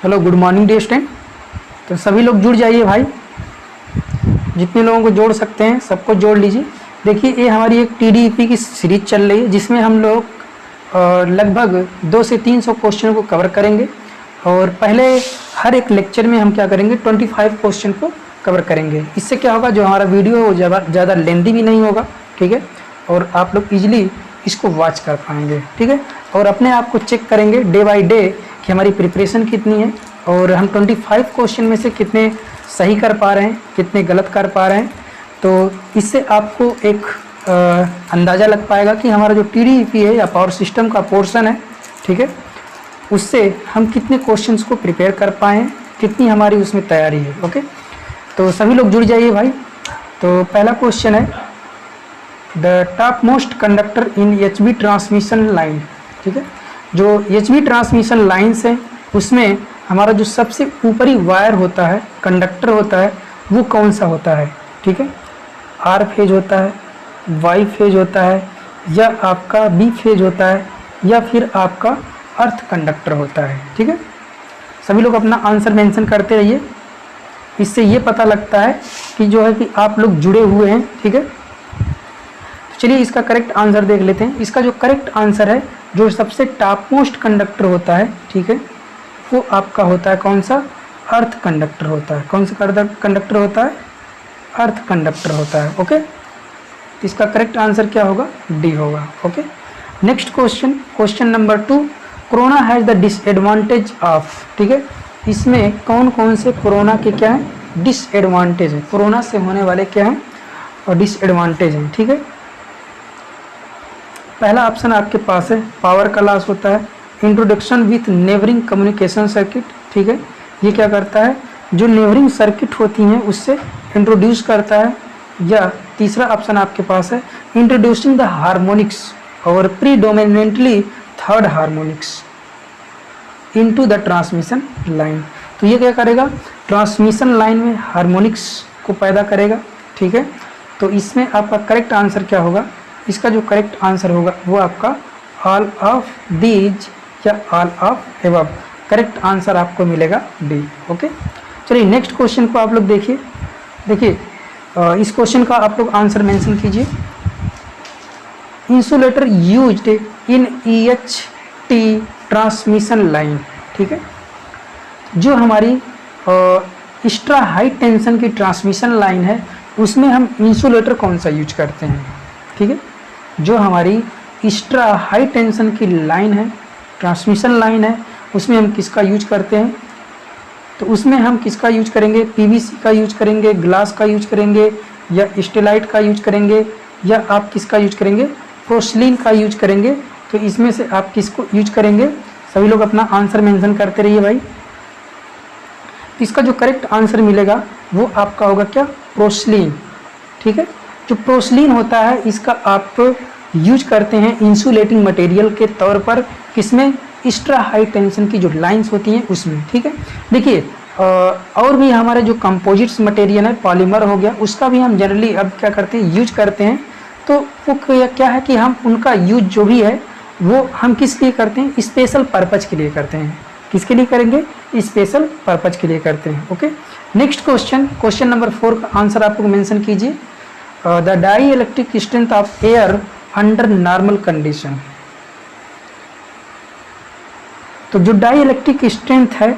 Hello, good morning day student. तो सभी लोग जुड़ जाइए भाई, जितने लोगों को जोड़ सकते हैं सबको जोड़ लीजिए। देखिए, ये हमारी एक टीडीपी की सीरीज चल रही है जिसमें हम लोग लगभग 200 से 300 क्वेश्चन को कवर करेंगे। और पहले हर एक लेक्चर में हम क्या करेंगे, 25 क्वेश्चन को कवर करेंगे। इससे क्या होगा, जो हमारा वीडियो है वो ज़्यादा लेंदी भी नहीं होगा, ठीक है, और आप लोग इजीली इसको वॉच कर पाएंगे, ठीक है। और अपने आप को चेक करेंगे डे बाय डे कि हमारी प्रिपरेशन कितनी है और हम 25 क्वेश्चन में से कितने सही कर पा रहे हैं, कितने गलत कर पा रहे हैं। तो इससे आपको एक अंदाज़ा लग पाएगा कि हमारा जो टीडीपी है या पावर सिस्टम का पोर्शन है, ठीक है, उससे हम कितने क्वेश्चंस को प्रिपेयर कर पाए हैं, कितनी हमारी उसमें तैयारी है। ओके, तो सभी लोग जुड़ जाइए भाई। तो पहला क्वेश्चन है, the top most conductor in HV transmission line, ठीक है। जो एचवी ट्रांसमिशन लाइन्स हैं उसमें हमारा जो सबसे ऊपरी वायर होता है, कंडक्टर होता है, वो कौन सा होता है, ठीक है। आर फेज होता है, वाई फेज होता है, या आपका बी फेज होता है, या फिर आपका अर्थ कंडक्टर होता है, ठीक है। सभी लोग अपना आंसर मेंशन करते रहिए, इससे ये पता लगता है कि जो है कि आप लोग जुड़े हुए हैं, ठीक है। तो चलिए इसका करेक्ट आंसर देख लेते हैं। इसका जो करेक्ट आंसर है, जो सबसे टॉप मोस्ट कंडक्टर होता है, ठीक है, वो आपका होता है कौन सा, अर्थ कंडक्टर होता है। कौन सा कंडक्टर होता है, अर्थ कंडक्टर होता है। ओके, इसका करेक्ट आंसर क्या होगा, डी होगा। Okay, next question, question number 2, corona has the disadvantage of, ठीक है। इसमें कौन कौन से कोरोना के क्या है, डिसएडवांटेज है, कोरोना से होने वाले क्या हैं और डिसएडवांटेज हैं, ठीक है। पहला ऑप्शन आपके पास है, पावर का लॉस होता है, introduction with neighbouring communication circuit, ठीक है, ये क्या करता है, जो नेबरिंग सर्किट होती हैं उससे इंट्रोड्यूस करता है। या तीसरा ऑप्शन आपके पास है, इंट्रोड्यूसिंग द हार्मोनिक्स और predominantly third harmonics into the transmission line. तो ये क्या करेगा, ट्रांसमिशन लाइन में हार्मोनिक्स को पैदा करेगा, ठीक है। तो इसमें आपका करेक्ट आंसर क्या होगा, इसका जो करेक्ट आंसर होगा वो आपका ऑल ऑफ दीज या all of above, correct answer आपको मिलेगा डी। ओके, चलिए नेक्स्ट क्वेश्चन को आप लोग देखिए। देखिए इस क्वेश्चन का आप लोग आंसर मेंशन कीजिए। Insulator used in EHT transmission line, ठीक है, जो हमारी एक्स्ट्रा हाई टेंशन की ट्रांसमिशन लाइन है उसमें हम इंसुलेटर कौन सा यूज करते हैं, ठीक है। जो हमारी एक्स्ट्रा हाई टेंशन की लाइन है, ट्रांसमिशन लाइन है, उसमें हम किसका यूज करते हैं, तो उसमें हम किसका यूज करेंगे, PVC का यूज करेंगे, ग्लास का यूज करेंगे, या स्टेलाइट का यूज करेंगे, या आप किसका यूज करेंगे, पोर्सिलीन का यूज करेंगे। तो इसमें से आप किसको यूज करेंगे, सभी लोग अपना आंसर मेंशन करते रहिए भाई। तो इसका जो करेक्ट आंसर मिलेगा वो आपका होगा क्या, पोर्सिलीन, ठीक है। जो पोर्सिलीन होता है इसका आप यूज करते हैं इंसुलेटिंग मटेरियल के तौर पर, किसमें, एक्स्ट्रा हाई टेंशन की जो लाइंस होती हैं उसमें, ठीक है। देखिए और भी हमारे जो कंपोजिट्स मटेरियल है, पॉलीमर हो गया, उसका भी हम जनरली अब क्या करते हैं, यूज करते हैं। तो वो क्या है कि हम उनका यूज जो भी है वो हम किस लिए करते हैं, स्पेशल पर्पज के लिए करते हैं। किसके लिए करेंगे, स्पेशल पर्पज के लिए करते हैं। Okay, next question, question number 4 का आंसर आप लोग मेंशन कीजिए। The dielectric strength of air under normal condition. तो जो डाई इलेक्ट्रिक स्ट्रेंथ है,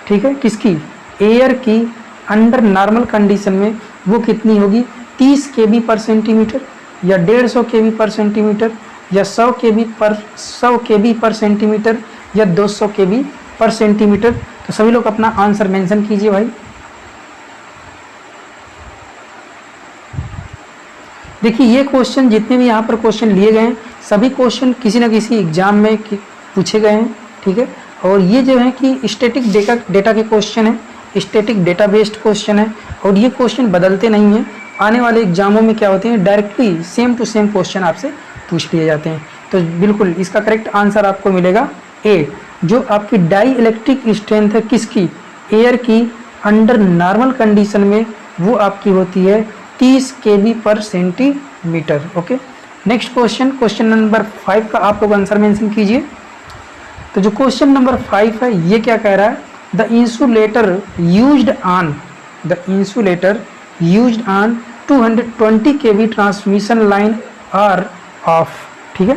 ठीक है, किसकी, एयर की, अंडर नॉर्मल कंडीशन में वो कितनी होगी, 30 kV पर सेंटीमीटर, या 150 kV पर सेंटीमीटर, या 100 kV पर सेंटीमीटर, या 200 kV पर सेंटीमीटर। तो सभी लोग अपना आंसर मेंशन कीजिए भाई। देखिए ये क्वेश्चन, जितने भी यहाँ पर क्वेश्चन लिए गए हैं, सभी क्वेश्चन किसी न किसी एग्जाम में पूछे गए हैं, ठीक है। और ये जो है कि स्टैटिक डेटा के क्वेश्चन है, स्टैटिक डेटा बेस्ड क्वेश्चन है, और ये क्वेश्चन बदलते नहीं हैं। आने वाले एग्जामों में क्या होते हैं, directly same to same question आपसे पूछ लिए जाते हैं। तो बिल्कुल इसका करेक्ट आंसर आपको मिलेगा ए। जो आपकी डाई इलेक्ट्रिक स्ट्रेंथ है किसकी, एयर की, अंडर नॉर्मल कंडीशन में, वो आपकी होती है 30 kV पर centimetre. Okay, next question, question number 5 का आप लोग आंसर मेंशन कीजिए। तो जो क्वेश्चन नंबर 5 है ये क्या कह रहा है, the insulator used on 220 kV transmission line are of. ठीक है,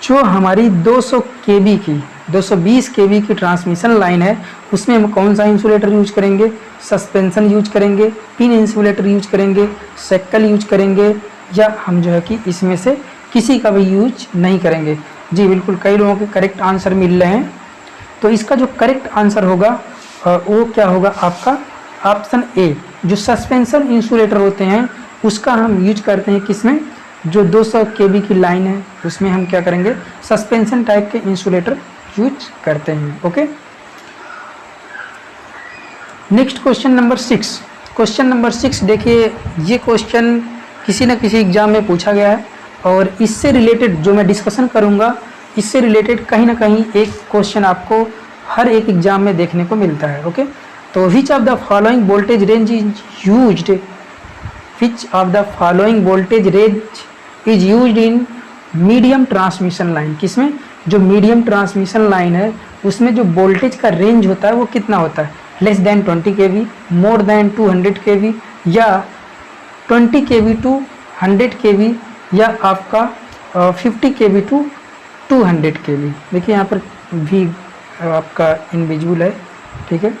जो हमारी 220 kV की ट्रांसमिशन लाइन है उसमें हम कौन सा इंसुलेटर यूज करेंगे? सस्पेंशन यूज करेंगे, पिन इंसुलेटर यूज करेंगे, सेक्कल यूज करेंगे, या हम जो है कि इसमें से किसी का भी यूज नहीं करेंगे? जी बिल्कुल, कई लोगों के करेक्ट आंसर मिल रहे हैं। तो इसका जो करेक्ट आंसर होगा वो क्या होगा आपका? ऑप्शन ए, जो सस्पेंशन इंसुलेटर होते हैं उसका हम यूज करते हैं किसमें? जो 200 kV की लाइन है उसमें हम क्या करेंगे? सस्पेंशन टाइप के इंसुलेटर यूज करते हैं। Okay, next question number 6। Question number 6 देखिए, ये क्वेश्चन किसी न किसी एग्जाम में पूछा गया है और इससे रिलेटेड जो मैं डिस्कशन करूँगा इससे रिलेटेड कहीं ना कहीं एक क्वेश्चन आपको हर एक एग्जाम में देखने को मिलता है। ओके, तो which of the following voltage range is used in medium transmission line? किसमें? जो मीडियम ट्रांसमिशन लाइन है उसमें जो वोल्टेज का रेंज होता है वो कितना होता है? Less than 20 kV, more than 200 kV, या 20 kV टू 100 kV, या आपका 50 kV टू 200 kV। देखिए यहाँ पर भी आपका इनविजिबल है। ठीक है,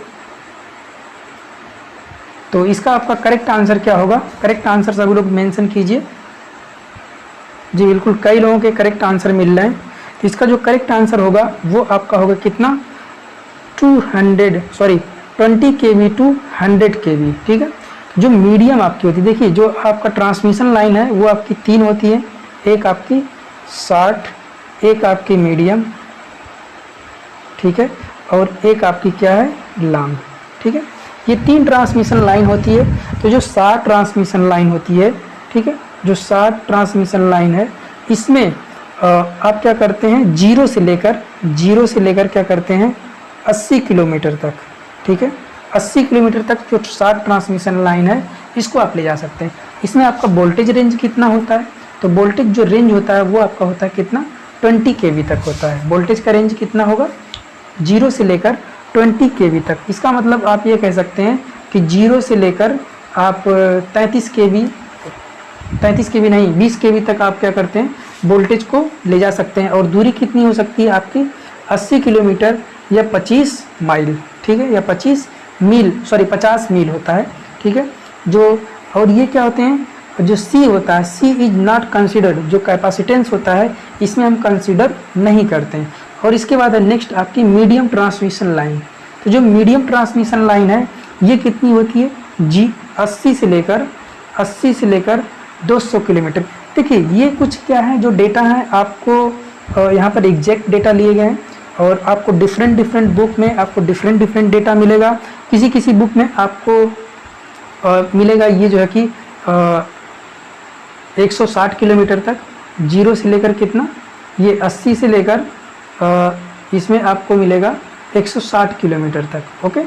तो इसका आपका करेक्ट आंसर क्या होगा? करेक्ट आंसर सभी लोग मेंशन कीजिए। जी बिल्कुल, कई लोगों के करेक्ट आंसर मिल रहे हैं। तो इसका जो करेक्ट आंसर होगा वो आपका होगा कितना? 20 kV टू 100 kV। ठीक है, जो मीडियम आपकी होती है, देखिए जो आपका ट्रांसमिशन लाइन है वो आपकी 3 होती है, एक आपकी शॉर्ट, एक आपकी मीडियम, ठीक है, और एक आपकी क्या है? लॉन्ग। ठीक है, ये 3 ट्रांसमिशन लाइन होती है। तो जो शॉर्ट ट्रांसमिशन लाइन होती है, ठीक है, जो शॉर्ट ट्रांसमिशन लाइन है इसमें आप क्या करते हैं? जीरो से लेकर क्या करते हैं? 80 किलोमीटर तक। ठीक है, 80 किलोमीटर तक जो शॉर्ट ट्रांसमिशन लाइन है इसको आप ले जा सकते हैं। इसमें आपका वोल्टेज रेंज कितना होता है? तो वोल्टेज जो रेंज होता है वो आपका होता है कितना? 20 kV तक होता है। वोल्टेज का रेंज कितना होगा? 0 से लेकर 20 kV तक। इसका मतलब आप ये कह सकते हैं कि 0 से लेकर आप 20 kV तक आप क्या करते हैं? वोल्टेज को ले जा सकते हैं। और दूरी कितनी हो सकती है आपकी? 80 किलोमीटर या 25 माइल। ठीक है, या 50 मील होता है। ठीक है, जो और ये क्या होते हैं? जो C होता है, C इज नॉट कंसिडर्ड, जो कैपेसिटेंस होता है इसमें हम कंसिडर नहीं करते हैं। और इसके बाद है नेक्स्ट आपकी मीडियम ट्रांसमिशन लाइन। तो जो मीडियम ट्रांसमिशन लाइन है ये कितनी होती है? 80 से लेकर 200 किलोमीटर। देखिए ये कुछ क्या है जो डेटा है आपको यहाँ पर एग्जैक्ट डेटा लिए गए हैं और आपको डिफरेंट बुक में आपको डिफरेंट डेटा मिलेगा। किसी बुक में आपको मिलेगा ये जो है कि 160 किलोमीटर तक, 0 से लेकर कितना? ये 80 से लेकर इसमें आपको मिलेगा 160 किलोमीटर तक। ओके,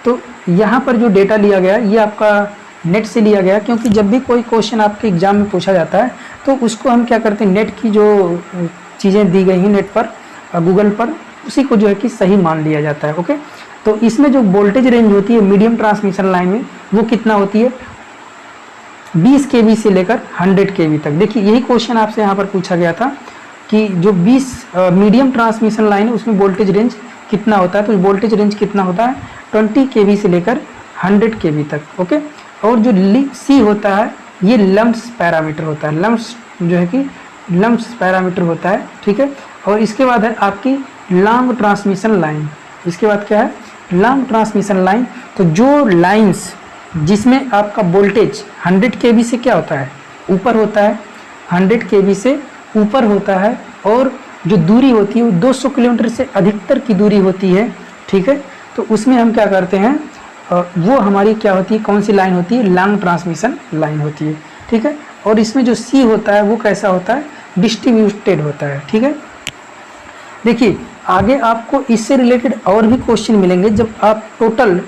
तो यहाँ पर जो डेटा लिया गया ये आपका नेट से लिया गया, क्योंकि जब भी कोई क्वेश्चन आपके एग्जाम में पूछा जाता है तो उसको हम क्या करते हैं? नेट की जो चीज़ें दी गई हैं नेट पर, गूगल पर, उसी को जो है कि सही मान लिया जाता है। ओके, तो इसमें जो वोल्टेज रेंज होती है मीडियम ट्रांसमिशन लाइन में वो कितना होती है? 20 kV से लेकर 100 kV तक। देखिए यही क्वेश्चन आपसे यहाँ पर पूछा गया था कि जो 20 मीडियम ट्रांसमिशन लाइन है उसमें वोल्टेज रेंज कितना होता है? तो वोल्टेज रेंज कितना होता है? 20 kV से लेकर 100 kV तक। ओके, और जो C होता है ये लम्प्स पैरामीटर होता है, लम्प्स पैरामीटर होता है। ठीक है, और इसके बाद है आपकी लॉन्ग ट्रांसमिशन लाइन। इसके बाद क्या है? Long transmission line. तो जो लाइंस जिसमें आपका वोल्टेज 100 kV से क्या होता है? ऊपर होता है, 100 kV से ऊपर होता है, और जो दूरी होती है वो 200 किलोमीटर से अधिकतर की दूरी होती है। ठीक है, तो उसमें हम क्या करते हैं? वो हमारी क्या होती है? कौन सी लाइन होती है? लॉन्ग ट्रांसमिशन लाइन होती है। ठीक है, और इसमें जो C होता है वो कैसा होता है? डिस्ट्रीब्यूटेड होता है। ठीक है, देखिए आगे आपको इससे रिलेटेड और भी क्वेश्चन मिलेंगे जब आप टोटल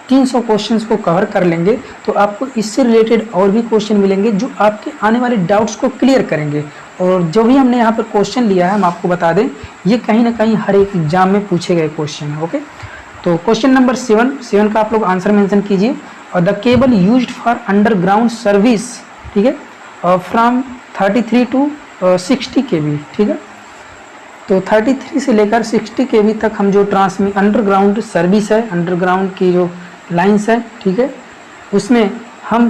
300 क्वेश्चंस को कवर कर लेंगे तो आपको इससे रिलेटेड और भी क्वेश्चन मिलेंगे जो आपके आने वाले डाउट्स को क्लियर करेंगे। और जो भी हमने यहाँ पर क्वेश्चन लिया है हम आपको बता दें, ये कहीं ना कहीं हर एक एग्जाम में पूछे गए क्वेश्चन है। ओके, तो क्वेश्चन नंबर 7 का आप लोग आंसर मेंशन कीजिए। और the cable used for underground service, ठीक है, फ्रॉम 33 टू 60 kV, ठीक है। तो 33 से लेकर 60 kV तक हम जो अंडरग्राउंड सर्विस है, अंडरग्राउंड की जो लाइंस है, ठीक है, उसमें हम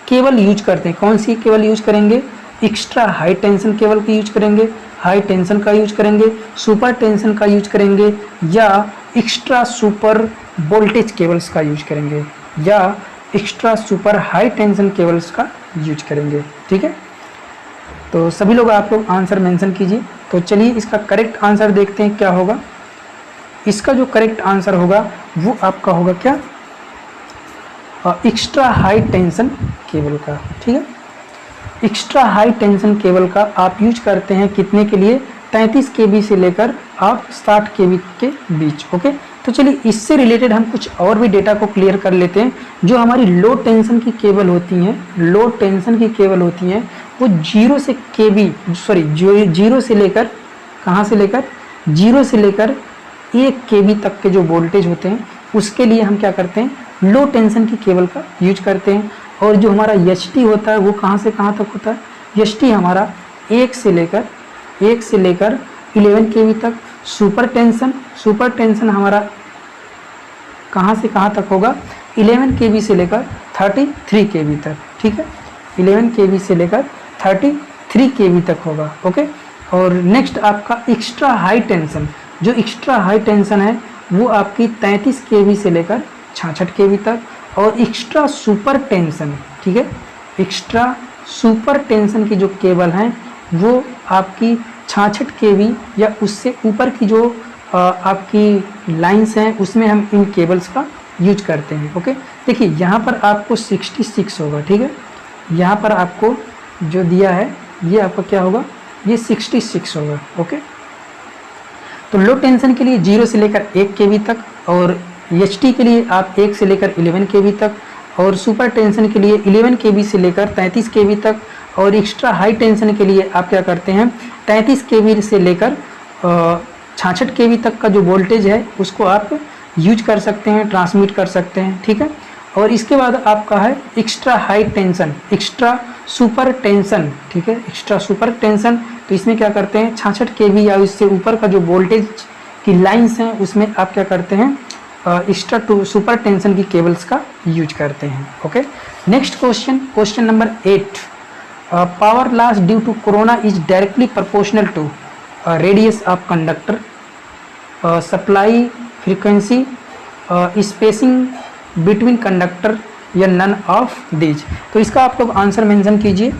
केबल यूज करते हैं। कौन सी केबल यूज करेंगे? एक्स्ट्रा हाई टेंशन केबल की यूज करेंगे, हाई टेंशन का यूज करेंगे, सुपर टेंशन का यूज करेंगे, या एक्स्ट्रा सुपर वोल्टेज केबल्स का यूज करेंगे, या extra super high tension cables का यूज करेंगे, ठीक है। तो सभी लोग आप लोग आंसर मेंशन कीजिए। तो चलिए इसका करेक्ट आंसर देखते हैं क्या होगा। इसका जो करेक्ट आंसर होगा वो आपका होगा क्या? एक्स्ट्रा हाई टेंशन केबल का, ठीक है। एक्स्ट्रा हाई टेंशन केबल का आप यूज करते हैं कितने के लिए? 33 kV से लेकर आप 60 kV के बीच। ओके, तो चलिए इससे रिलेटेड हम कुछ और भी डेटा को क्लियर कर लेते हैं। जो हमारी लो टेंशन की केबल होती हैं, लो टेंशन की केबल होती हैं, वो 0 से लेकर कहाँ से लेकर 0 से लेकर 1 kV तक के जो वोल्टेज होते हैं उसके लिए हम क्या करते हैं? लो टेंशन की केबल का यूज करते हैं। और जो हमारा एचटी होता है वो कहाँ से कहाँ तक होता है? एचटी हमारा 1 से लेकर 11 kV तक। सुपर टेंशन हमारा कहाँ से कहाँ तक होगा? 11 kV से लेकर 33 kV तक, ठीक है। 11 kV से लेकर 33 kV तक होगा। ओके, और नेक्स्ट आपका एक्स्ट्रा हाई टेंशन, जो एक्स्ट्रा हाई टेंशन है वो आपकी 33 kV से लेकर 66 kV तक। और एक्स्ट्रा सुपर टेंशन, ठीक है, एक्स्ट्रा सुपर टेंशन की जो केबल हैं वो आपकी 66 kV या उससे ऊपर की जो आपकी लाइंस हैं उसमें हम इन केबल्स का यूज करते हैं। ओके, देखिए यहाँ पर आपको 66 होगा, ठीक है। यहाँ पर आपको जो दिया है ये आपका क्या होगा? ये 66 होगा। ओके, तो लो टेंशन के लिए 0 से लेकर 1 kV तक, और एचटी के लिए आप 1 से लेकर 11 kV तक, और सुपर टेंशन के लिए 11 kV से लेकर 33 kV तक, और एक्स्ट्रा हाई टेंशन के लिए आप क्या करते हैं? 33 kV से लेकर 66 kV तक का जो वोल्टेज है उसको आप यूज कर सकते हैं, ट्रांसमिट कर सकते हैं, ठीक है। और इसके बाद आपका है extra high tension, extra super tension, ठीक है, एक्स्ट्रा सुपर टेंशन। तो इसमें क्या करते हैं? 66 kV या इससे ऊपर का जो वोल्टेज की लाइंस हैं उसमें आप क्या करते हैं? एक्स्ट्रा सुपर टेंशन की केबल्स का यूज करते हैं। Okay, next question number 8। Power loss due to corona is directly proportional to radius of conductor, supply frequency, spacing between conductor, या नन ऑफ दीज। तो इसका आप लोग आंसर मेंशन कीजिए।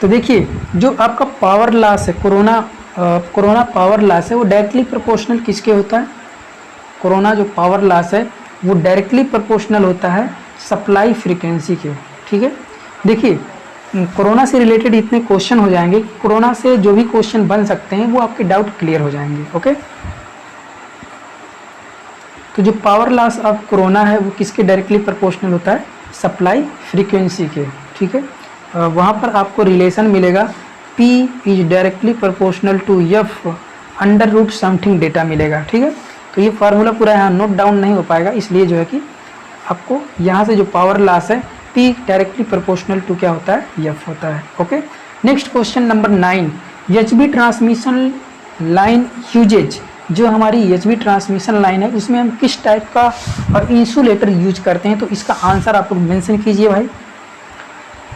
तो देखिए जो आपका पावर लॉस है, कोरोना पावर लॉस है, वो डायरेक्टली प्रोपोर्शनल किसके होता है? कोरोना जो पावर लॉस है वो डायरेक्टली प्रोपोर्शनल होता है सप्लाई फ्रीक्वेंसी के, ठीक है। देखिए कोरोना से रिलेटेड इतने क्वेश्चन हो जाएंगे कि कोरोना से जो भी क्वेश्चन बन सकते हैं वो आपके डाउट क्लियर हो जाएंगे। ओके, तो जो पावर लॉस ऑफ कोरोना है वो किसके डायरेक्टली प्रोपोर्शनल होता है? सप्लाई फ्रीक्वेंसी के, ठीक है। वहाँ पर आपको रिलेशन मिलेगा P is directly proportional to F under root something data मिलेगा, ठीक है। तो ये फार्मूला पूरा यहाँ नोट डाउन नहीं हो पाएगा, इसलिए जो है कि आपको यहाँ से जो पावर लॉस है P डायरेक्टली प्रोपोर्शनल टू क्या होता है? F होता है। Okay, next question number 9। HV transmission line uses, जो हमारी HV ट्रांसमिशन लाइन है उसमें हम किस टाइप का इंसुलेटर यूज करते हैं? तो इसका आंसर आप लोग मेंशन कीजिए भाई।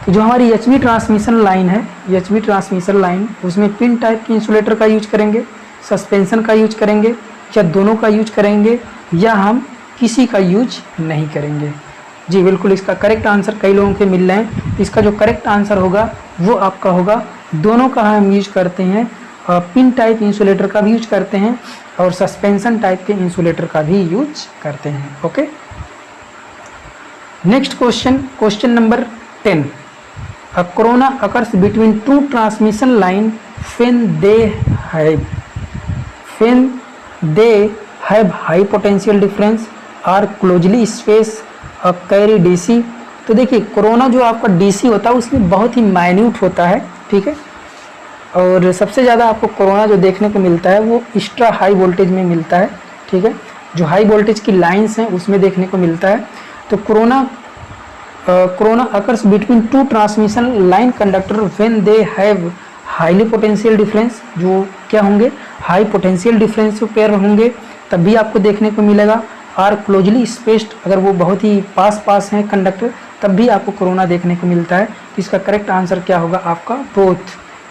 तो जो हमारी HV ट्रांसमिशन लाइन है, HV ट्रांसमिशन लाइन, उसमें पिन टाइप के इंसुलेटर का यूज करेंगे, सस्पेंशन का यूज करेंगे, या दोनों का यूज करेंगे, या हम किसी का यूज नहीं करेंगे? जी बिल्कुल, इसका करेक्ट आंसर कई लोगों के मिल रहे हैं। इसका जो करेक्ट आंसर होगा वो आपका होगा दोनों का हम यूज करते हैं। पिन टाइप इंसुलेटर का भी यूज करते हैं और सस्पेंशन टाइप के इंसुलेटर का भी यूज करते हैं। Okay, next question number 10। Corona occurs between two transmission line when they have high potential difference, are closely space, carry DC. तो देखिए कोरोना जो आपका डीसी होता है उसमें बहुत ही माइन्यूट होता है, ठीक है। और सबसे ज़्यादा आपको कोरोना जो देखने को मिलता है वो एक्स्ट्रा हाई वोल्टेज में मिलता है, ठीक है, जो हाई वोल्टेज की लाइंस हैं उसमें देखने को मिलता है। तो corona occurs between two transmission line conductor when they have highly potential difference, जो क्या होंगे, हाई पोटेंशियल डिफरेंस पेयर होंगे, तब भी आपको देखने को मिलेगा। आर क्लोजली स्पेस्ड, अगर वो बहुत ही पास हैं कंडक्टर, तब भी आपको कोरोना देखने को मिलता है। तो इसका करेक्ट आंसर क्या होगा आपका, बोथ,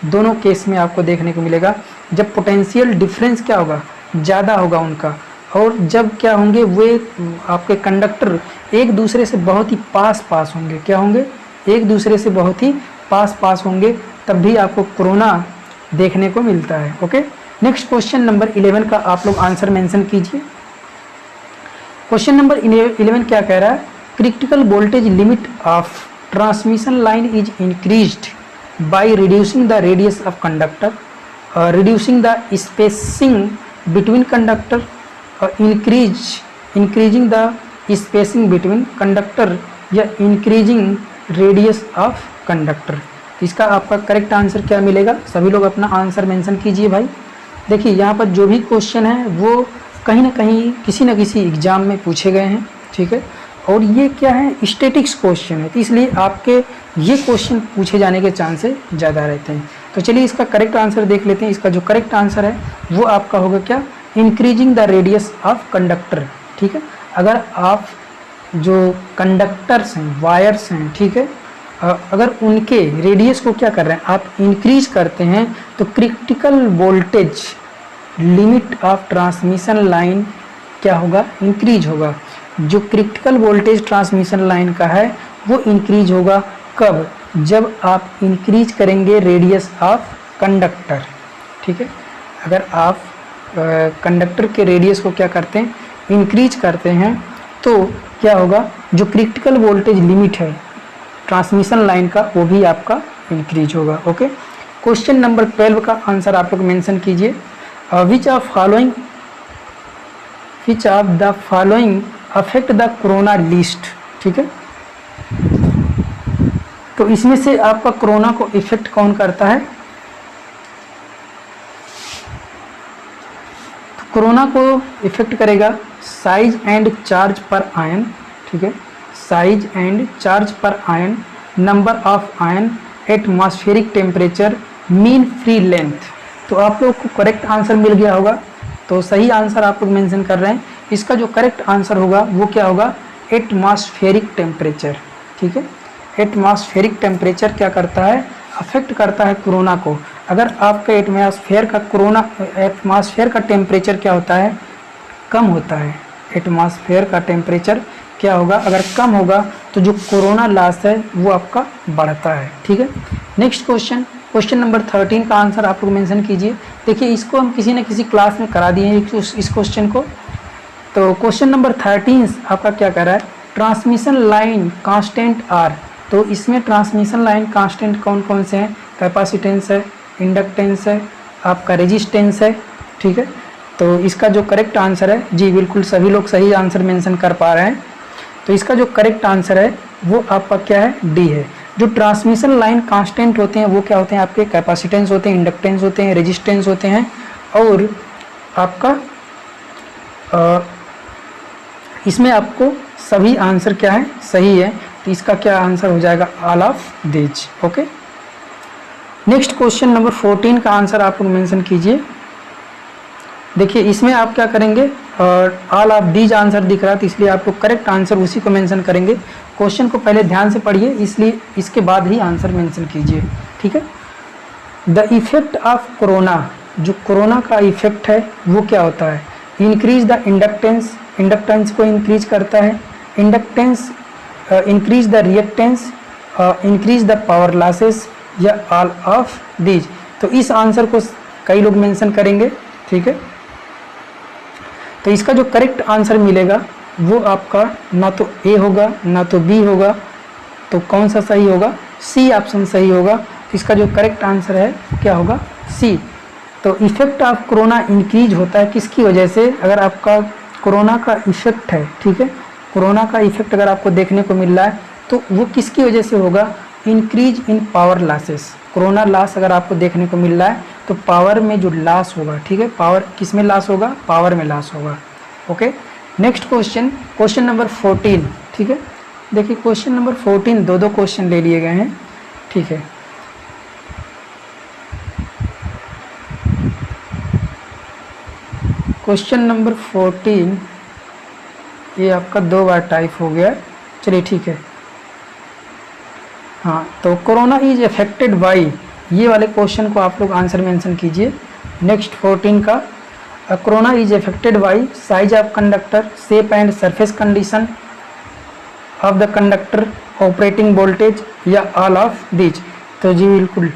दोनों केस में आपको देखने को मिलेगा। जब पोटेंशियल डिफरेंस क्या होगा, ज़्यादा होगा उनका, और जब क्या होंगे वे आपके कंडक्टर एक दूसरे से बहुत ही पास होंगे, क्या होंगे, एक दूसरे से बहुत ही पास होंगे, तब भी आपको कोरोना देखने को मिलता है। ओके, नेक्स्ट क्वेश्चन नंबर 11 का आप लोग आंसर मेंशन कीजिए। क्वेश्चन नंबर 11 क्या कह रहा है, critical voltage limit of transmission line is increased by reducing the radius of conductor, reducing the spacing between conductor, increasing the spacing between conductor, या increasing radius of conductor. इसका आपका correct answer क्या मिलेगा, सभी लोग अपना आंसर मेंशन कीजिए भाई। देखिए यहाँ पर जो भी क्वेश्चन है वो कहीं ना कहीं किसी न किसी एग्जाम में पूछे गए हैं, ठीक है, और ये क्या है, स्टैटिक्स क्वेश्चन है, तो इसलिए आपके ये क्वेश्चन पूछे जाने के चांसेस ज़्यादा रहते हैं। तो चलिए इसका करेक्ट आंसर देख लेते हैं। इसका जो करेक्ट आंसर है वो आपका होगा क्या, increasing the radius of conductor, ठीक है। अगर आप जो कंडक्टर्स हैं, वायर्स हैं, ठीक है, अगर उनके रेडियस को क्या कर रहे हैं आप, इंक्रीज करते हैं, तो critical voltage limit of transmission line क्या होगा, इंक्रीज होगा। जो क्रिटिकल वोल्टेज ट्रांसमिशन लाइन का है वो इंक्रीज होगा कब, जब आप इंक्रीज करेंगे रेडियस ऑफ कंडक्टर, ठीक है। अगर आप कंडक्टर के रेडियस को क्या करते हैं, इंक्रीज करते हैं, तो क्या होगा, जो क्रिटिकल वोल्टेज लिमिट है ट्रांसमिशन लाइन का वो भी आपका इंक्रीज होगा। ओके, क्वेश्चन नंबर 12 का आंसर आप लोग मेंशन कीजिए। Which of the following affect the corona list, ठीक है। तो इसमें से आपका कोरोना को इफेक्ट कौन करता है, तो कोरोना को इफेक्ट करेगा साइज एंड चार्ज पर आयन, ठीक है, साइज एंड चार्ज पर ion, number of ion, atmospheric temperature, mean free length. तो आप लोग को करेक्ट आंसर मिल गया होगा, तो सही आंसर आप लोग मेंशन कर रहे हैं। इसका जो करेक्ट आंसर होगा वो क्या होगा, एटमॉस्फेरिक टेम्परेचर, ठीक है। एटमॉस्फेरिक टेम्परेचर क्या करता है, अफेक्ट करता है कोरोना को। अगर आपका एटमॉस्फेयर का टेम्परेचर क्या होता है, कम होता है, एटमॉस्फेयर का टेम्परेचर क्या होगा, अगर कम होगा तो जो कोरोना लॉस है वो आपका बढ़ता है, ठीक है। नेक्स्ट क्वेश्चन नंबर 13 का आंसर आप लोग मेंशन कीजिए। देखिए इसको हम किसी न किसी क्लास में करा दिए हैं इस क्वेश्चन को। तो क्वेश्चन नंबर 13 आपका क्या कह रहा है, ट्रांसमिशन लाइन कांस्टेंट आर। तो इसमें ट्रांसमिशन लाइन कांस्टेंट कौन कौन से हैं, कैपेसिटेंस है, इंडक्टेंस है, आपका रेजिस्टेंस है, ठीक है। तो इसका जो करेक्ट आंसर है, जी बिल्कुल सभी लोग सही आंसर मेंशन कर पा रहे हैं। तो इसका जो करेक्ट आंसर है वो आपका क्या है, डी है। जो ट्रांसमिशन लाइन कांस्टेंट होते हैं वो क्या होते हैं, आपके कैपेसिटेंस होते हैं, इंडक्टेंस होते हैं, रेजिस्टेंस होते हैं, और आपका इसमें आपको सभी आंसर क्या है, सही है। तो इसका क्या आंसर हो जाएगा, all of these. Okay, next question number 14 का आंसर आप लोग मेंशन कीजिए। देखिए इसमें आप क्या करेंगे, ऑल ऑफ दीज आंसर दिख रहा है, तो इसलिए आप लोग करेक्ट आंसर उसी को मेंशन करेंगे। क्वेश्चन को पहले ध्यान से पढ़िए, इसलिए इसके बाद ही आंसर मेंशन कीजिए, ठीक है। द इफेक्ट ऑफ कोरोना, जो कोरोना का इफेक्ट है वो क्या होता है, इंक्रीज द इंडक्टेंस, इंडक्टेंस को इंक्रीज करता है, inductance increase the reactance, increase the power losses, या ऑल ऑफ दीज। तो इस आंसर को कई लोग मेंशन करेंगे, ठीक है। तो इसका जो करेक्ट आंसर मिलेगा वो आपका ना तो ए होगा ना तो बी होगा, तो कौन सा सही होगा, सी ऑप्शन सही होगा। तो इसका जो करेक्ट आंसर है क्या होगा, सी। तो इफेक्ट ऑफ कोरोना इंक्रीज होता है किसकी वजह से? अगर आपका कोरोना का इफेक्ट है, ठीक है, कोरोना का इफेक्ट अगर आपको देखने को मिल रहा है तो वो किसकी वजह से होगा? Increase in power losses. Corona loss अगर आपको देखने को मिल रहा है तो पावर में जो लॉस होगा, ठीक है, पावर किस में लॉस होगा? पावर में लॉस होगा। Okay, next question, question number 14, ठीक है। देखिए क्वेश्चन नंबर 14 दो क्वेश्चन ले लिए गए हैं, ठीक है। क्वेश्चन नंबर 14 ये आपका 2 बार टाइप हो गया, चलिए ठीक है। हाँ, तो कोरोना इज अफेक्टेड बाई, ये वाले क्वेश्चन को आप लोग आंसर मेंशन कीजिए। नेक्स्ट 14 का, corona is affected by size of conductor, shape and surface condition of the conductor, operating voltage या ऑल ऑफ दीज। तो जी बिल्कुल,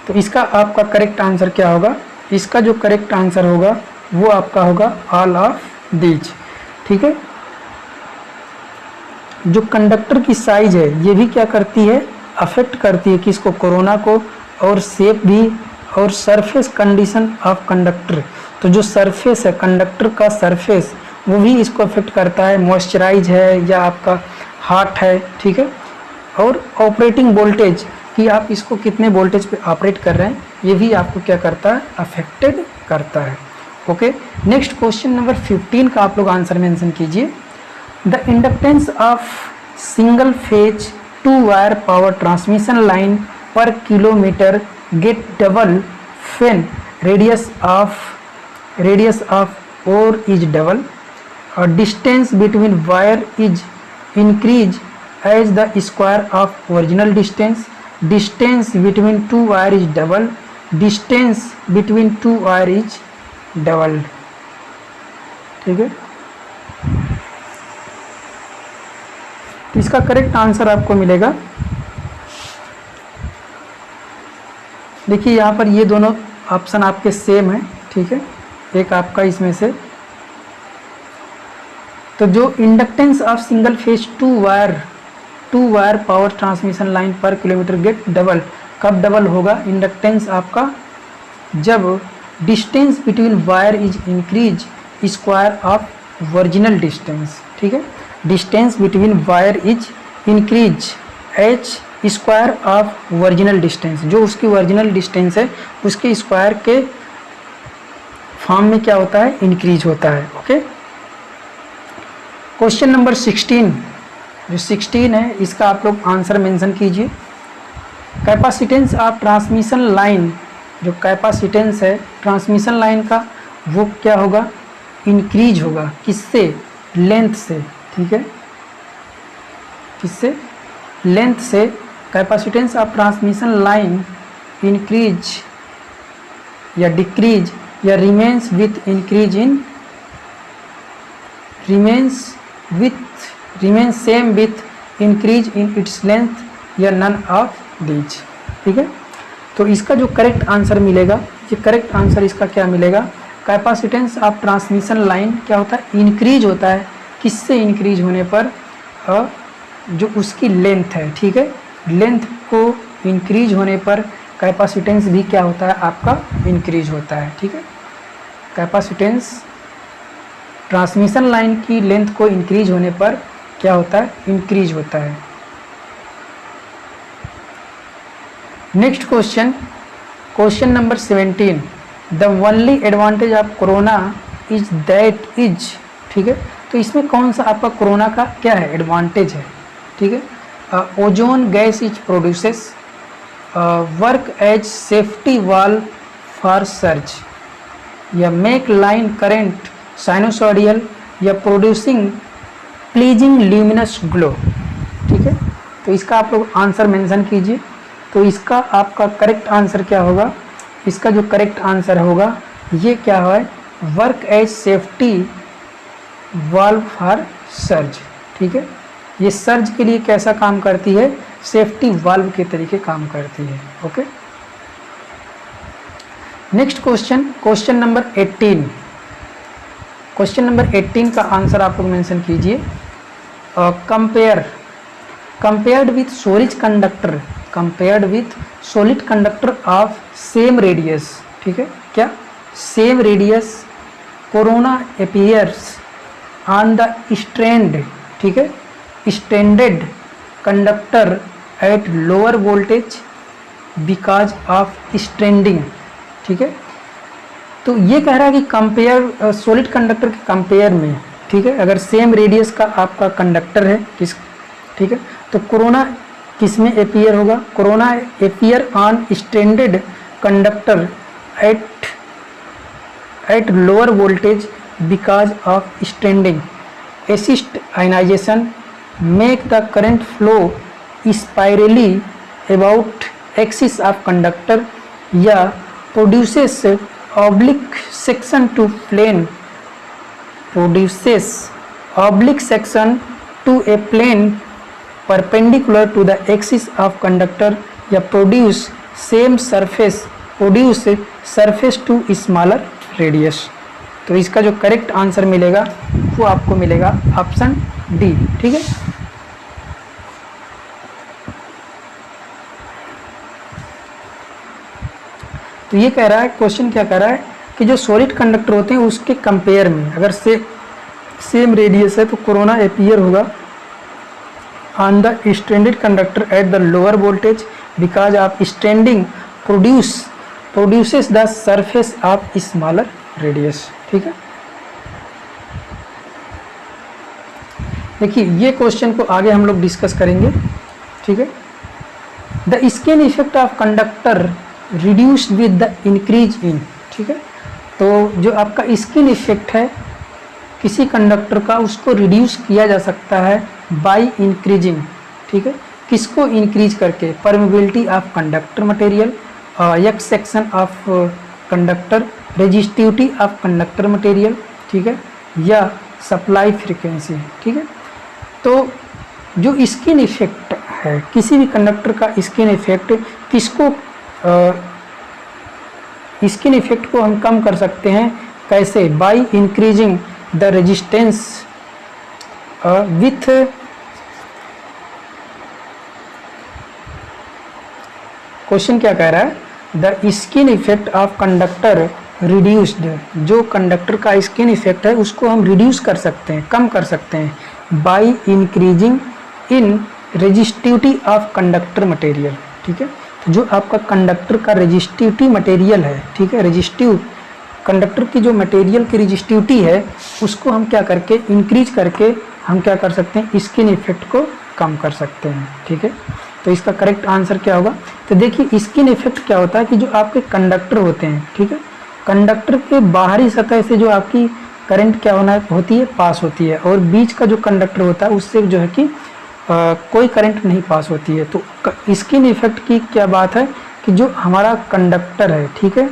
तो इसका आपका करेक्ट आंसर क्या होगा? इसका जो करेक्ट आंसर होगा वो आपका होगा ऑल ऑफ दीज, ठीक है। जो कंडक्टर की साइज है ये भी क्या करती है? अफेक्ट करती है किसको? कोरोना को, और शेप भी, और सरफेस कंडीशन ऑफ कंडक्टर। तो जो सरफेस है कंडक्टर का सरफेस वो भी इसको अफेक्ट करता है, मॉइस्चराइज है या आपका हॉट है, ठीक है। और ऑपरेटिंग वोल्टेज कि आप इसको कितने वोल्टेज पे ऑपरेट कर रहे हैं ये भी आपको क्या करता है? अफेक्टेड करता है। ओके, नेक्स्ट क्वेश्चन नंबर 15 का आप लोग आंसर मेंशन कीजिए। The inductance of single phase 2 wire power transmission line per kilometre get double when radius of or is double, distance between wire is increase as the square of original distance, distance between 2 wire is double, distance between 2 wire is double, ठीक है। तो इसका correct answer आपको मिलेगा, देखिए यहाँ पर ये दोनों ऑप्शन आपके सेम है, ठीक है, एक आपका इसमें से। तो जो inductance of single phase 2 wire power transmission line per kilometre get double, कब डबल होगा इंडक्टेंस आपका? जब distance between wire is increase square of original distance, ठीक है, distance between wire is increase H square of original distance, जो उसकी original distance है उसके स्क्वायर के फॉर्म में क्या होता है? इंक्रीज होता है। ओके, क्वेश्चन नंबर 16, जो 16 है इसका आप लोग आंसर मेंशन कीजिए। कैपेसिटेंस ऑफ ट्रांसमिशन लाइन, जो कैपेसिटेंस है ट्रांसमिशन लाइन का वो क्या होगा? इंक्रीज होगा, किससे? लेंथ से, ठीक है, किससे? लेंथ से। Capacitance of transmission line increase या डिक्रीज या remains with increase in remains same with increase in its length या नन ऑफ दीज, ठीक है। तो इसका जो करेक्ट आंसर मिलेगा, ये करेक्ट आंसर इसका क्या मिलेगा? कैपेसिटेंस ऑफ ट्रांसमिशन लाइन क्या होता है? इंक्रीज होता है, किससे इंक्रीज होने पर? जो उसकी लेंथ है, ठीक है, लेंथ को इंक्रीज होने पर कैपेसिटेंस भी क्या होता है? आपका इंक्रीज होता है, ठीक है। कैपेसिटेंस ट्रांसमिशन लाइन की लेंथ को इंक्रीज होने पर क्या होता है? इंक्रीज होता है। Next question, question number 17, the only advantage of corona is that is, ठीक है, तो इसमें कौन सा आपका कोरोना का क्या है? एडवांटेज है, ठीक है। Ozone gas is produces, work as safety valve for surge, या मेक लाइन करेंट साइनोसॉइडियल, या प्रोड्यूसिंग प्लीजिंग ल्यूमिनस ग्लो, ठीक है। तो इसका आप लोग आंसर मेंशन कीजिए। तो इसका आपका करेक्ट आंसर क्या होगा? इसका जो करेक्ट आंसर होगा ये क्या है? Work as safety valve for surge, ठीक है। ये सर्ज के लिए कैसा काम करती है? सेफ्टी वाल्व के तरीके काम करती है। Okay, next question, question number 18। Question number 18 का आंसर आप लोग मेंशन कीजिए। Compared with solid conductor of same radius, ठीक है, क्या same radius corona appears on the strand, ठीक है, standard conductor at lower voltage because of stranding, ठीक है। तो ये कह रहा है कि कंपेयर सॉलिड कंडक्टर के कंपेयर में, ठीक है, अगर सेम रेडियस का आपका कंडक्टर है किस, ठीक है, तो कोरोना किस में अपीयर होगा, corona appear on standard conductor at lower voltage because of stranding, assist ionization, make the current flow spirally about axis of conductor, या produces oblique section to plane, produces oblique section to a plane perpendicular to the axis of conductor, या produce same surface, produce surface to smaller radius। तो इसका जो correct answer मिलेगा वो आपको मिलेगा option D, ठीक है। तो ये कह रहा है, क्वेश्चन क्या कह रहा है कि जो सॉलिड कंडक्टर होते हैं उसके कंपेयर में अगर सेम रेडियस है तो कोरोना अपीयर होगा on the standard conductor at the lower voltage because of standing produces the surface of smaller radius, ठीक है। देखिए ये क्वेश्चन को आगे हम लोग डिस्कस करेंगे, ठीक है। The skin effect of conductor reduced with the increase in, ठीक है। तो जो आपका स्किन इफेक्ट है किसी कंडक्टर का उसको रिड्यूस किया जा सकता है बाय इंक्रीजिंग, ठीक है, किसको इंक्रीज करके, permeability of conductor material, x section of conductor, resistivity of conductor material, ठीक है, या सप्लाई फ्रीक्वेंसी, ठीक है। तो जो स्किन इफेक्ट है किसी भी कंडक्टर का स्किन इफेक्ट किसको स्किन इफेक्ट को हम कम कर सकते हैं कैसे, by increasing the resistance with question क्या कह रहा है, the skin effect of conductor reduced, जो कंडक्टर का स्किन इफेक्ट है उसको हम रिड्यूस कर सकते हैं, कम कर सकते हैं by increasing in resistivity of conductor material, ठीक है। जो आपका कंडक्टर का रेजिस्टिविटी मटेरियल है, ठीक है, रेजिस्टिव कंडक्टर की जो मटेरियल की रेजिस्टिविटी है उसको हम क्या करके इंक्रीज करके हम क्या कर सकते हैं, स्किन इफेक्ट को कम कर सकते हैं, ठीक है। तो इसका करेक्ट आंसर क्या होगा, तो देखिए स्किन इफेक्ट क्या होता है कि जो आपके कंडक्टर होते हैं, ठीक है, कंडक्टर के बाहरी सतह से जो आपकी करंट क्या होती है, पास होती है, और बीच का जो कंडक्टर होता है उससे जो है कि कोई करंट नहीं पास होती है। तो स्किन इफेक्ट की क्या बात है कि जो हमारा कंडक्टर है, ठीक है,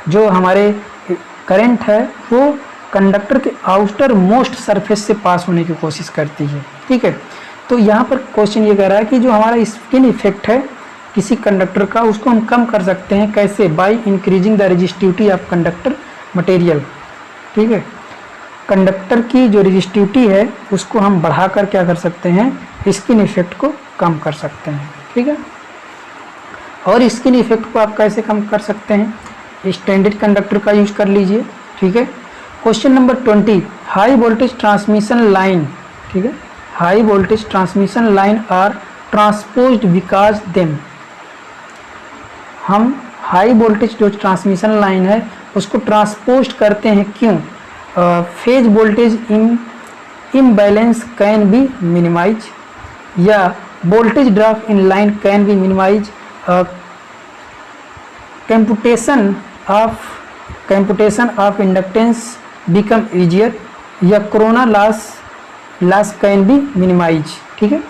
जो हमारे करंट है वो कंडक्टर के आउटर मोस्ट सरफेस से पास होने की कोशिश करती है, ठीक है। तो यहाँ पर क्वेश्चन ये कह रहा है कि जो हमारा स्किन इफेक्ट है किसी कंडक्टर का उसको हम कम कर सकते हैं कैसे, by increasing the resistivity of conductor material, ठीक है। कंडक्टर की जो रेजिस्टिविटी है उसको हम बढ़ाकर क्या कर सकते हैं, स्किन इफेक्ट को कम कर सकते हैं, ठीक है। और स्किन इफेक्ट को आप कैसे कम कर सकते हैं, स्टैंडर्ड कंडक्टर का यूज कर लीजिए, ठीक है। Question number 20, high voltage transmission line, ठीक है, high voltage transmission line are transposed because them, हम हाई वोल्टेज जो ट्रांसमिशन लाइन है उसको ट्रांसपोज्ड करते हैं क्यों, phase voltage imbalance can be minimise, या voltage drop in line can be minimise, computation of inductance become easier, या corona loss can be minimise, ठीक है।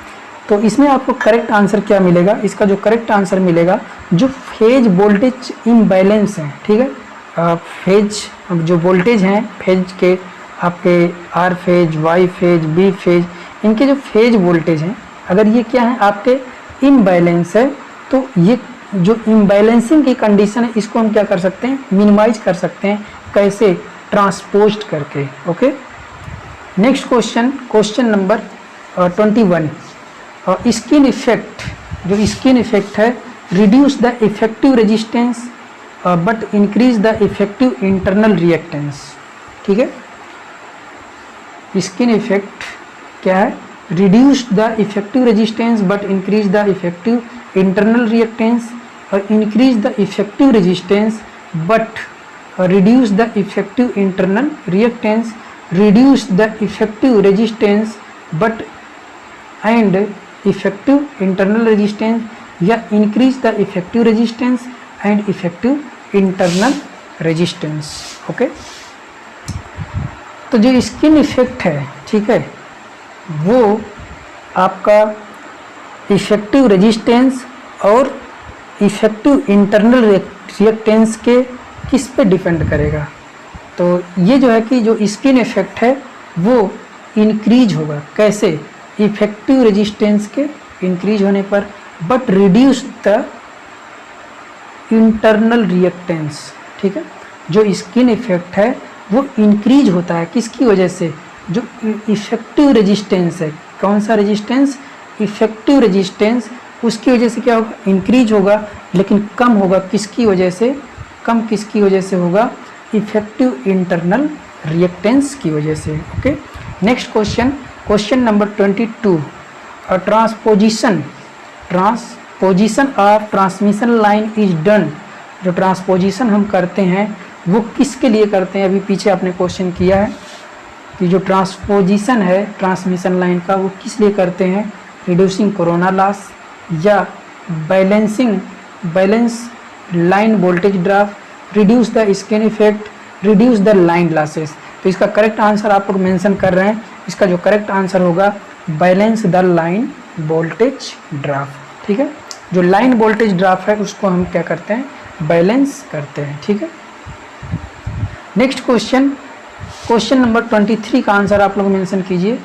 तो इसमें आपको करेक्ट आंसर क्या मिलेगा, इसका जो करेक्ट आंसर मिलेगा जो फेज वोल्टेज इम्बैलेंस है, ठीक है, फेज जो वोल्टेज हैं फेज के आपके R phase, Y phase, B phase, इनके जो फेज वोल्टेज हैं अगर ये क्या है आपके इम्बैलेंस है तो ये जो इम्बैलेंसिंग की कंडीशन है इसको हम क्या कर सकते हैं, मिनिमाइज कर सकते हैं कैसे, ट्रांसपोज्ड करके, okay. Next question, question number 21, skin effect, जो स्किन इफेक्ट है reduce the effective resistance but increase the effective internal reactance. ठीक है, स्किन इफेक्ट क्या है, reduce the effective resistance but increase the effective internal reactance, और increase the effective resistance but reduce the effective internal reactance, reduce the effective resistance but and effective internal resistance या increase the effective resistance and effective internal resistance। Okay, तो जो skin effect है, ठीक है, वो आपका effective resistance और effective internal reactance के किस पे डिपेंड करेगा। तो ये जो है कि जो स्किन इफेक्ट है वो इंक्रीज होगा, कैसे, इफेक्टिव रेजिस्टेंस के इंक्रीज होने पर, but reduce the internal reactance. ठीक है, जो स्किन इफेक्ट है वो इंक्रीज होता है किसकी वजह से, जो इफेक्टिव रेजिस्टेंस है, कौन सा रेजिस्टेंस, इफेक्टिव रेजिस्टेंस, उसकी वजह से क्या होगा, इंक्रीज होगा, लेकिन कम होगा किसकी वजह से, कम किसकी वजह से होगा, इफेक्टिव इंटरनल रिएक्टेंस की वजह से। Okay, next question, question number 22, transposition of transmission line is done. जो ट्रांसपोजिशन हम करते हैं वो किसके लिए करते हैं, अभी पीछे आपने क्वेश्चन किया है कि जो ट्रांसपोजिशन है ट्रांसमिशन लाइन का वो किस लिए करते हैं, रिड्यूसिंग कोरोना लॉस या balance line voltage drop, reduce the skin effect, reduce the line losses. तो इसका करेक्ट आंसर आप लोग मेंशन कर रहे हैं, इसका जो करेक्ट आंसर होगा balance the line voltage drop. ठीक है, जो लाइन वोल्टेज ड्रॉप है उसको हम क्या करते हैं, बैलेंस करते हैं। ठीक है, नेक्स्ट क्वेश्चन, क्वेश्चन नंबर 23 का आंसर आप लोग मेंशन कीजिए।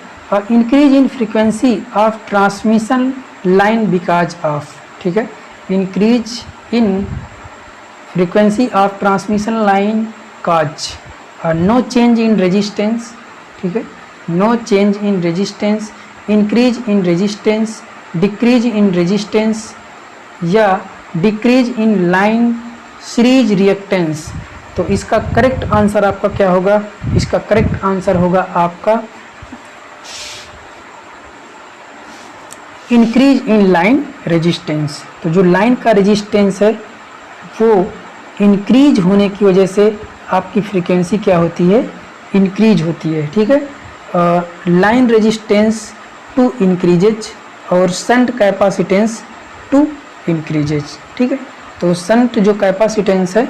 Increase in frequency of transmission line because of. ठीक है, increase in frequency of transmission line cause no change in resistance। ठीक है, no change in resistance, increase in resistance, decrease in resistance या decrease in line series reactance। तो इसका correct answer आपका क्या होगा, इसका करेक्ट आंसर होगा आपका इंक्रीज इन लाइन रेजिस्टेंस। तो जो लाइन का रेजिस्टेंस है वो इंक्रीज होने की वजह से आपकी फ्रीक्वेंसी क्या होती है, इंक्रीज होती है। ठीक है, लाइन रेजिस्टेंस टू इंक्रीजेज और शंट कैपेसिटेंस टू इंक्रीजेज। ठीक है, तो शंट जो कैपेसिटेंस है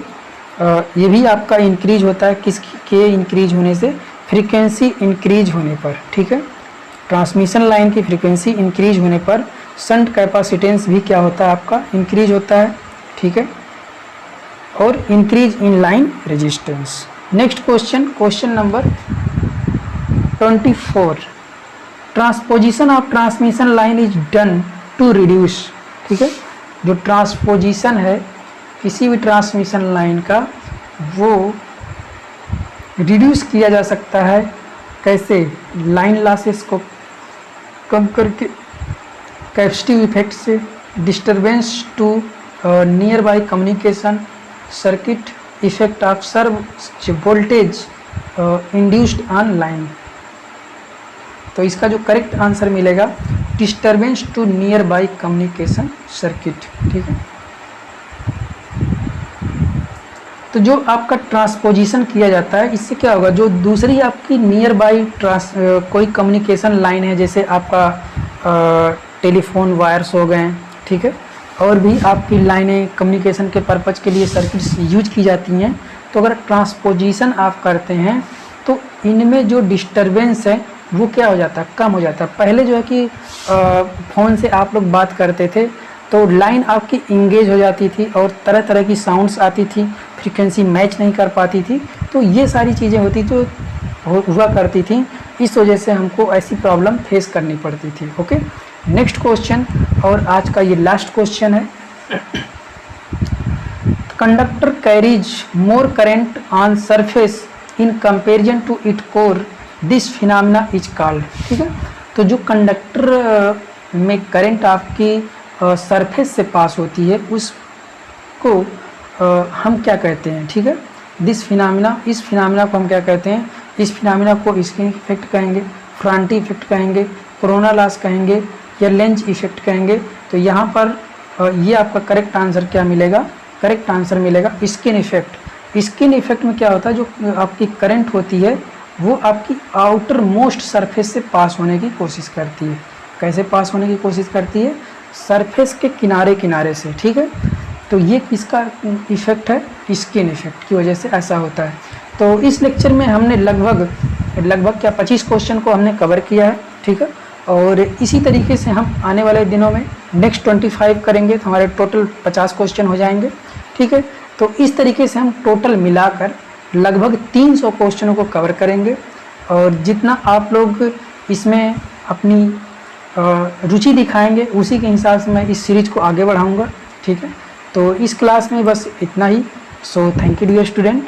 ये भी आपका इंक्रीज होता है किसके इंक्रीज होने से, फ्रीक्वेंसी इंक्रीज होने पर। ठीक है, ट्रांसमिशन लाइन की फ्रीक्वेंसी इंक्रीज होने पर शंट कैपेसिटेंस भी क्या होता है आपका, इंक्रीज होता है। ठीक है, और increase in line resistance. Next question, question number 24, transposition of transmission line is done to reduce. ठीक है, जो ट्रांसपोजिशन है किसी भी ट्रांसमिशन लाइन का वो रिड्यूस किया जा सकता है, कैसे, लाइन लॉसेस को कम करके, कैपेसिटिव इफेक्ट से, disturbance to nearby communication circuit, effect of surge voltage induced on line. तो इसका जो करेक्ट आंसर मिलेगा disturbance to nearby communication circuit. ठीक है, तो जो आपका ट्रांसपोजिशन किया जाता है इससे क्या होगा, जो दूसरी आपकी नियर बाई कोई कम्युनिकेशन लाइन है, जैसे आपका टेलीफोन वायर्स हो गए, ठीक है, और भी आपकी लाइनें कम्युनिकेशन के पर्पज़ के लिए सर्किट्स यूज की जाती हैं। तो अगर ट्रांसपोजिशन आप करते हैं तो इनमें जो डिस्टरबेंस है वो क्या हो जाता है, कम हो जाता है। पहले जो है कि फ़ोन से आप लोग बात करते थे तो लाइन आपकी इंगेज हो जाती थी और तरह तरह की साउंड्स आती थी, फ्रीक्वेंसी मैच नहीं कर पाती थी, तो ये सारी चीज़ें होती तो हुआ करती थी, इस वजह से हमको ऐसी प्रॉब्लम फेस करनी पड़ती थी। ओके, नेक्स्ट क्वेश्चन और आज का ये लास्ट क्वेश्चन है, conductor carries more current on surface in comparison to it core, this phenomena is called. ठीक है, तो जो कंडक्टर में करंट आपकी सरफेस से पास होती है उसको हम क्या कहते हैं, ठीक है। दिस फिनोमिना, इस फिनोमिना को हम क्या कहते हैं, इस फिनोमिना को स्किन इफेक्ट कहेंगे, फ्रांटी इफेक्ट कहेंगे, कोरोना लॉस कहेंगे या लेंज इफेक्ट कहेंगे। तो यहाँ पर ये आपका करेक्ट आंसर क्या मिलेगा, करेक्ट आंसर मिलेगा स्किन इफेक्ट। स्किन इफेक्ट में क्या होता है, जो आपकी करंट होती है वो आपकी आउटर मोस्ट सरफेस से पास होने की कोशिश करती है। कैसे पास होने की कोशिश करती है, सरफेस के किनारे किनारे से, ठीक है। तो ये किसका इफेक्ट है, स्किन इफेक्ट की वजह से ऐसा होता है। तो इस लेक्चर में हमने लगभग क्या 25 क्वेश्चन को हमने कवर किया है, ठीक है। और इसी तरीके से हम आने वाले दिनों में नेक्स्ट 25 करेंगे तो हमारे टोटल 50 क्वेश्चन हो जाएंगे, ठीक है। तो इस तरीके से हम टोटल मिलाकर लगभग 300 क्वेश्चनों को कवर करेंगे। और जितना आप लोग इसमें अपनी रुचि दिखाएंगे उसी के हिसाब से मैं इस सीरीज को आगे बढ़ाऊंगा, ठीक है। तो इस क्लास में बस इतना ही। So thank you dear student.